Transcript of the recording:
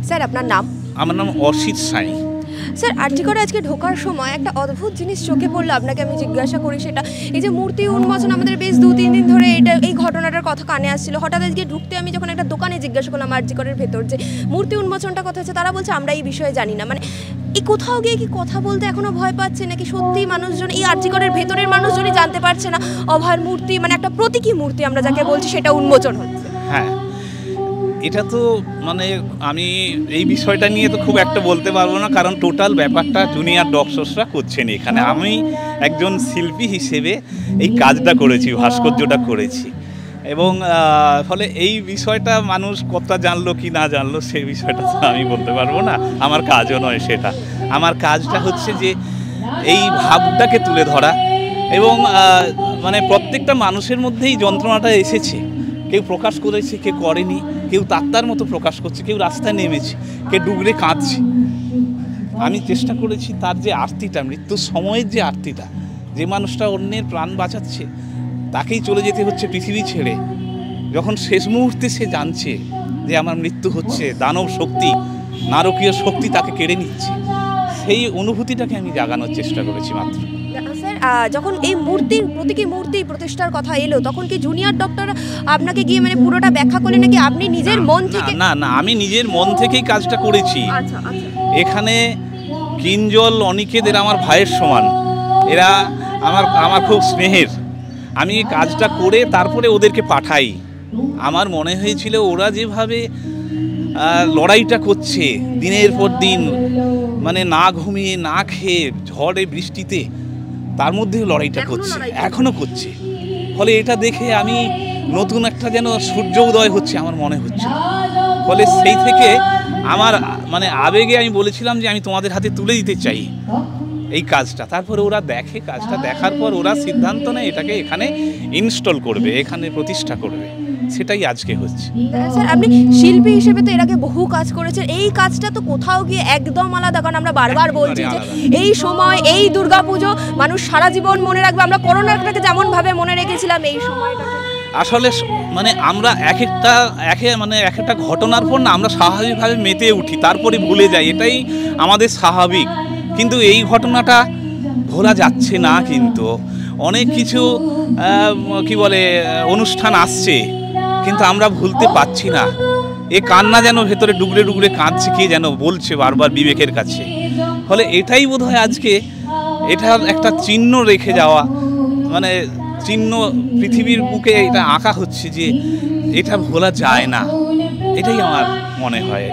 Sir আপনার নাম? আমার নাম অসিত সাই। স্যার আরজি করে আজকে ঢোকার সময় একটা অদ্ভুত জিনিস চোখে পড়লো, আপনাকে আমি জিজ্ঞাসা করি সেটা, এই যে মূর্তি উন্মোচন আমাদের বেশ 2-3 দিন ধরে এই ঘটনাটার কথা কানে আসছিল, হঠাৎ আজকে ঢুকতে আমি যখন একটা দোকানে জিজ্ঞাসা করলাম আরজি করের ভেতর যে মূর্তি উন্মোচনটা কথা হচ্ছে, তারা বলছে আমরা এই বিষয়ে জানি না। মানে এই কোথাও গিয়ে কি কথা বলতে এখনো ভয় পাচ্ছে নাকি সত্যি মানুষজন এই আরজি করের ভেতরের মানুষজনই জানতে পারছে না অভয়ের মূর্তি মানে একটা প্রতীকী মূর্তি আমরা যাকে বলছি সেটা উন্মোচন হচ্ছে? হ্যাঁ, এটা তো মানে আমি এই বিষয়টা নিয়ে তো খুব একটা বলতে পারবো না, কারণ টোটাল ব্যাপারটা জুনিয়র ডক্টরসরা করছেন এখানে। আমি একজন শিল্পী হিসেবে এই কাজটা করেছি, ভাস্কর্যটা করেছি, এবং ফলে এই বিষয়টা মানুষ কতটা জানলো কি না জানলো সেই বিষয়টা তো আমি বলতে পারবো না, আমার কাজও নয় সেটা। আমার কাজটা হচ্ছে যে এই ভাবটাকে তুলে ধরা, এবং মানে প্রত্যেকটা মানুষের মধ্যেই যন্ত্রণাটা এসেছে, কেউ প্রকাশ করেছে, কেউ করেনি, কেউ তার মতো প্রকাশ করছে, কেউ রাস্তায় নেমেছে, কেউ ডুগরে কাঁদছে। আমি চেষ্টা করেছি তার যে আরতিটা, মৃত্যুর সময়ের যে আরতিটা, যে মানুষটা অন্যের প্রাণ বাঁচাচ্ছে তাকেই চলে যেতে হচ্ছে পৃথিবী ছেড়ে, যখন শেষ মুহূর্তে সে জানছে যে আমার মৃত্যু হচ্ছে, দানব শক্তি, নারকীয় শক্তি তাকে কেড়ে নিচ্ছে, সেই অনুভূতিটাকে আমি জাগানোর চেষ্টা করেছি মাত্র। স্যার যখন এই প্রতীকী মূর্তি প্রতিষ্ঠার কথা এলো তখন কি জুনিয়র ডক্টর আপনাকে গিয়ে মানে পুরোটা ব্যাখ্যা করলেন নাকি আপনি নিজের মন থেকে? না, আমি নিজের মন থেকেই কাজটা করেছি। আচ্ছা। এখানে কিঞ্জল অনিকেত আমার ভাইয়ের সমান, এরা আমার খুব স্নেহের। আমি কাজটা করে তারপরে ওদেরকে পাঠাই। আমার মনে হয়েছিল ওরা যেভাবে লড়াইটা করছে দিনের পর দিন, মানে না ঘুমিয়ে না খেয়ে ঝড়ে বৃষ্টিতে, তার মধ্যে লড়াইটা করছে, এখনো করছে। ফলে এটা দেখে আমি নতুন একটা যেন সূর্য উদয় হচ্ছে আমার মনে হচ্ছে। ফলে সেই থেকে আমার মানে আবেগে আমি বলেছিলাম যে আমি তোমাদের হাতে তুলে দিতে চাই এই কাজটা। তারপরে ওরা দেখে, কাজটা দেখার পর ওরা সিদ্ধান্ত নেয় এটাকে এখানে ইনস্টল করবে, এখানে প্রতিষ্ঠা করবে। সেটাই আজকে হচ্ছে। স্যার আপনি শিল্পী হিসেবে তো এর আগে বহু কাজ করেছেন, এই কাজটা তো কোথাও গিয়ে একদম আলাদা, কারণ আমরা বারবার বলছি যে এই সময়, এই দুর্গাপুজো মানুষ সারা জীবন মনে রাখবে। আমরা করোনাটাকে যেমন ভাবে মনে রেখেছিলাম, এই সময়টা আসলে মানে আমরা এক একটা ঘটনার পর না আমরা স্বাভাবিকভাবে মেতে উঠি, তারপরে ভুলে যাই, এটাই আমাদের স্বাভাবিক। কিন্তু এই ঘটনাটা ভোলা যাচ্ছে না। কিন্তু অনেক কিছু কি বলে অনুষ্ঠান আসছে, কিন্তু আমরা ভুলতে পারছি না। এ কান্না যেন ভেতরে ডুগরে ডুগরে কাঁদছে, কে যেন বলছে বারবার বিবেকের কাছে। ফলে এটাই বোধহয় আজকে এটার একটা চিহ্ন রেখে যাওয়া, মানে চিহ্ন পৃথিবীর বুকে এটা আঁকা হচ্ছে যে এটা ভোলা যায় না, এটাই আমার মনে হয়।